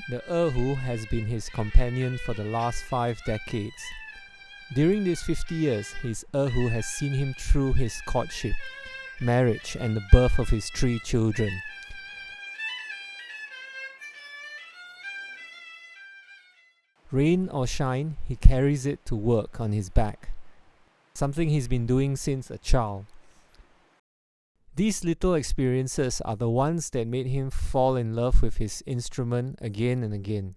The erhu has been his companion for the last 5 decades. During these 50 years, his erhu has seen him through his courtship, marriage, and the birth of his 3 children. Rain or shine, he carries it to work on his back, something he's been doing since a child. These little experiences are the ones that made him fall in love with his instrument again and again.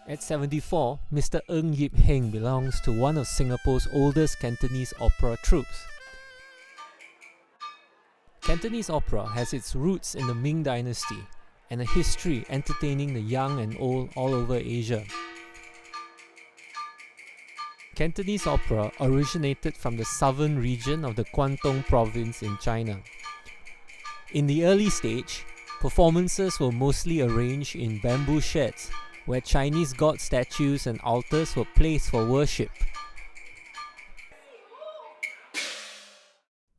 At 74, Mr. Ng Yip Heng belongs to one of Singapore's oldest Cantonese opera troupes. Cantonese opera has its roots in the Ming Dynasty and a history entertaining the young and old all over Asia. Cantonese opera originated from the southern region of the Guangdong province in China. In the early stage, performances were mostly arranged in bamboo sheds, where Chinese god statues and altars were placed for worship.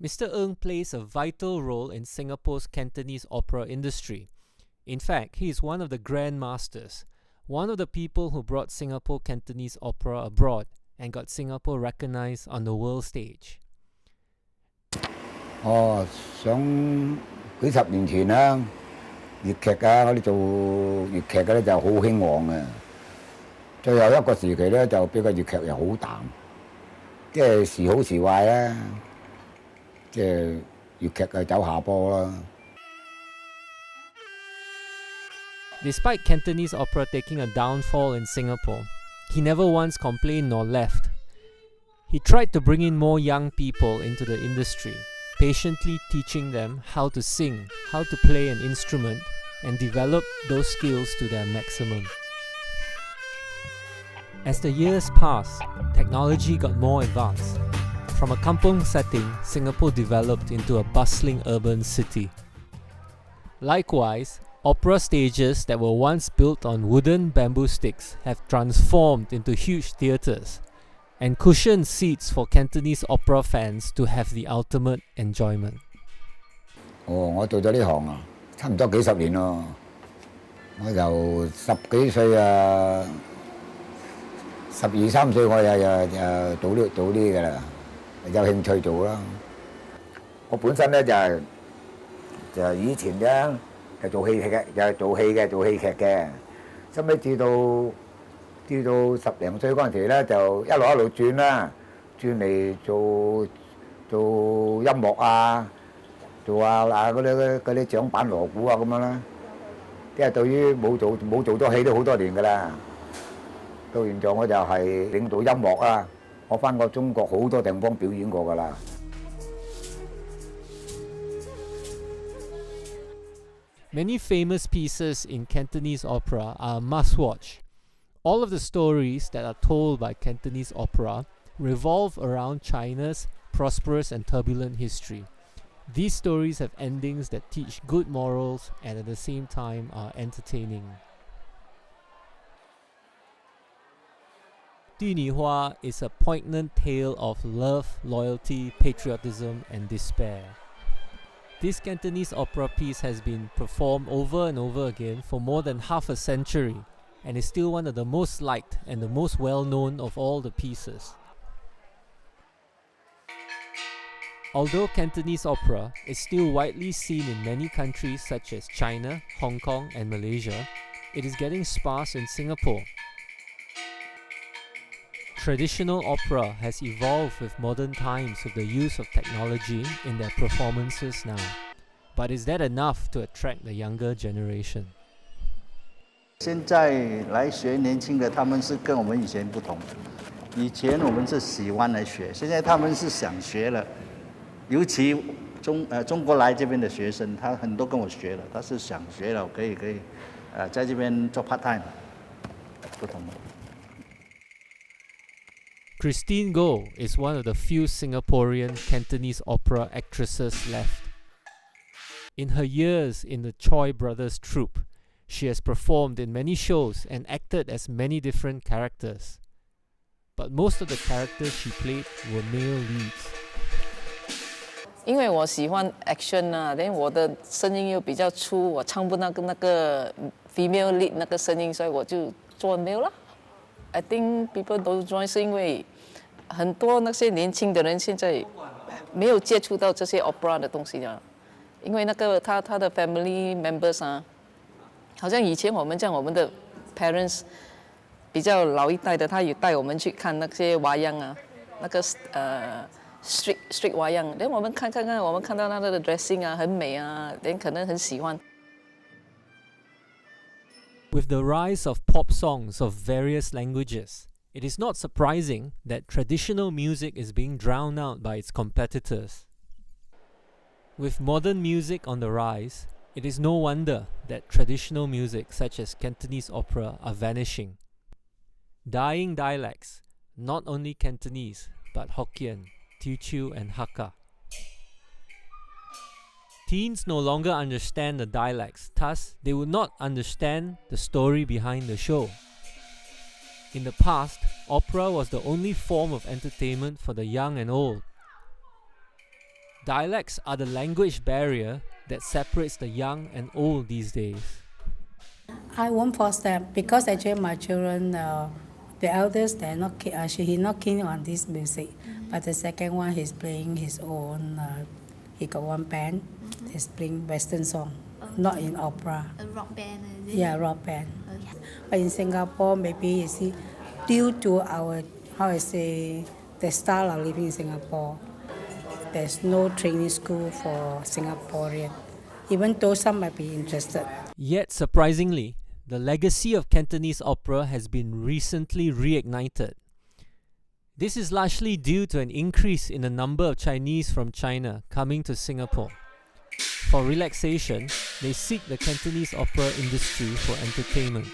Mr. Ng plays a vital role in Singapore's Cantonese opera industry. In fact, he is one of the Grand Masters, one of the people who brought Singapore Cantonese opera abroad and got Singapore recognized on the world stage. 想幾十年前啦，粵劇啊，嗰啲做粵劇嘅咧就好興旺嘅。最後一個時期咧就比較粵劇又好淡，即係時好時壞啦，即係粵劇係走下坡啦。Despite Cantonese opera taking a downfall in Singapore, he never once complained nor left. He tried to bring in more young people into the industry, patiently teaching them how to sing, how to play an instrument, and develop those skills to their maximum. As the years passed, technology got more advanced. From a kampong setting, Singapore developed into a bustling urban city. Likewise, opera stages that were once built on wooden bamboo sticks have transformed into huge theatres, and cushioned seats for Cantonese opera fans to have the ultimate enjoyment. 我做咗呢行啊，差唔多幾十年咯。我由10幾歲啊，12、13歲我又做呢㗎啦，有興趣做啦。我本身咧就以前咧係做戲劇嘅，又係做戲劇嘅，收尾至到10零歲嗰陣時咧，就一路轉啦，轉嚟做音樂啊，做嗰啲掌板鑼鼓啊咁樣啦。即係對於冇做咗戲都好多年㗎啦。到現在我就係領導音樂啊，我返過中國好多地方表演過㗎啦。Many famous pieces in Cantonese opera are a must-watch. All of the stories that are told by Cantonese opera revolve around China's prosperous and turbulent history. These stories have endings that teach good morals and at the same time are entertaining. 帝女花 is a poignant tale of love, loyalty, patriotism, and despair. This Cantonese opera piece has been performed over and over again for more than half a century and is still one of the most liked and the most well-known of all the pieces. Although Cantonese opera is still widely seen in many countries such as China, Hong Kong, and Malaysia, it is getting sparse in Singapore. Traditional opera has evolved with modern times with the use of technology in their performances now. But is that enough to attract the younger generation? 现在来学年轻的，他们是跟我们以前不同。以前我们是喜欢来学，现在他们是想学了。尤其中国来这边的学生，他很多跟我学了，他是想学了，可以在这边做 part time， 不同的。Christine Goh is one of the few Singaporean Cantonese opera actresses left. In her years in the Choi Brothers troupe, she has performed in many shows and acted as many different characters. But most of the characters she played were male leads. 因为我喜欢 action 啊，但我的声音又比较粗，我唱不那个 female lead 那个声音，所以我就做 male 了。I think people don't join 是因为很多那些年轻的人现在没有接触到这些 opera 的东西啊，因为那个他的 family members 啊，好像以前我们的 parents 比较老一代的，他有带我们去看那些娃样啊，那个street 娃样，然后我们看，我们看到他的 dressing 啊，很美啊，人可能很喜欢。With the rise of pop songs of various languages, it is not surprising that traditional music is being drowned out by its competitors. With modern music on the rise, it is no wonder that traditional music such as Cantonese opera are vanishing. Dying dialects, not only Cantonese, but Hokkien, Teochew and Hakka. Teens no longer understand the dialects, thus they would not understand the story behind the show. In the past, opera was the only form of entertainment for the young and old. Dialects are the language barrier that separates the young and old these days. I won't force them because actually my children, the eldest, he's not keen on this music. But the second one, he's playing his own. He got one band. He's playing Western song, not in opera. A rock band, is it? Yeah, rock band. Okay. But in Singapore, maybe you see, due to our the style of living in Singapore, there's no training school for Singaporean, even though some might be interested. Yet surprisingly, the legacy of Cantonese opera has been recently reignited. This is largely due to an increase in the number of Chinese from China coming to Singapore. For relaxation, they seek the Cantonese opera industry for entertainment.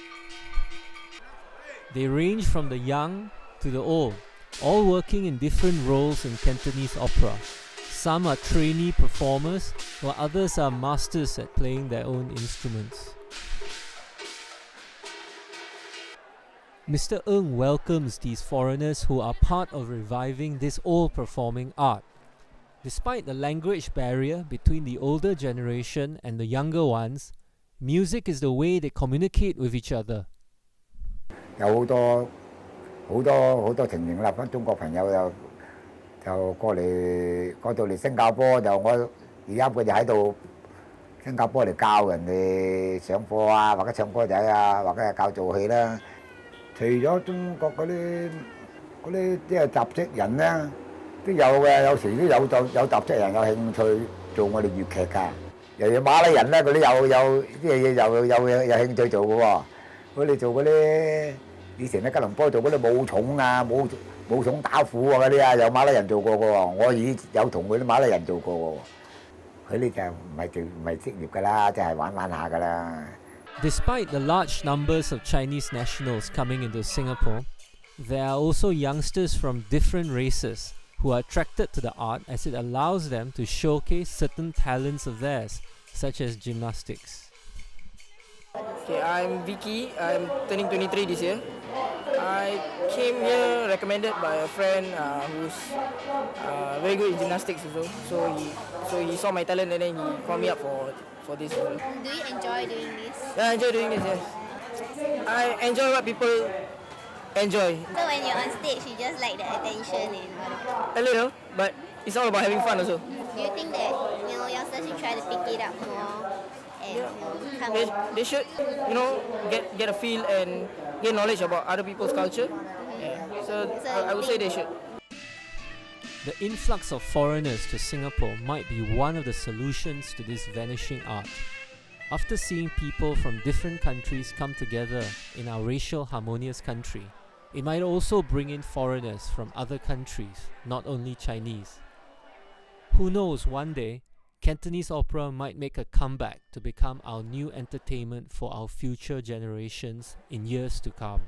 They range from the young to the old, all working in different roles in Cantonese opera. Some are trainee performers, while others are masters at playing their own instruments. Mr. Ng welcomes these foreigners who are part of reviving this old performing art. Despite the language barrier between the older generation and the younger ones, music is the way they communicate with each other. 有好多情形啦，翻中國朋友就過到嚟新加坡，就我而家佢就喺度新加坡嚟教人哋上課啊，或者唱歌仔啊，或者係教做戲啦。除咗中國嗰啲即係雜職人咧，都有嘅，有時都有雜職人有興趣做我哋粵劇㗎。又有馬來人咧，佢都有啲嘢有興趣做嘅喎。佢哋做嗰啲以前喺吉隆坡做嗰啲武重啊、武重打虎啊嗰啲啊，有馬來人做過嘅喎。我有同佢啲馬來人做過喎。佢哋就唔係職業㗎啦，即係玩下㗎啦。Despite the large numbers of Chinese nationals coming into Singapore, there are also youngsters from different races who are attracted to the art as it allows them to showcase certain talents of theirs, such as gymnastics. Okay, I'm Vicky. I'm turning 23 this year. I came here recommended by a friend who's very good in gymnastics also. So he saw my talent and then he called me up for this. Do you enjoy doing this? Yeah, I enjoy doing this, yes. I enjoy what people enjoy. So when you're on stage, you just like the attention and A little, but it's all about having fun also. do you think that youngsters should try to pick it up more and come They should, get a feel and get knowledge about other people's culture. Yeah. So I would say they should. The influx of foreigners to Singapore might be one of the solutions to this vanishing art. After seeing people from different countries come together in our racial harmonious country, it might also bring in foreigners from other countries, not only Chinese. Who knows, one day, Cantonese opera might make a comeback to become our new entertainment for our future generations in years to come.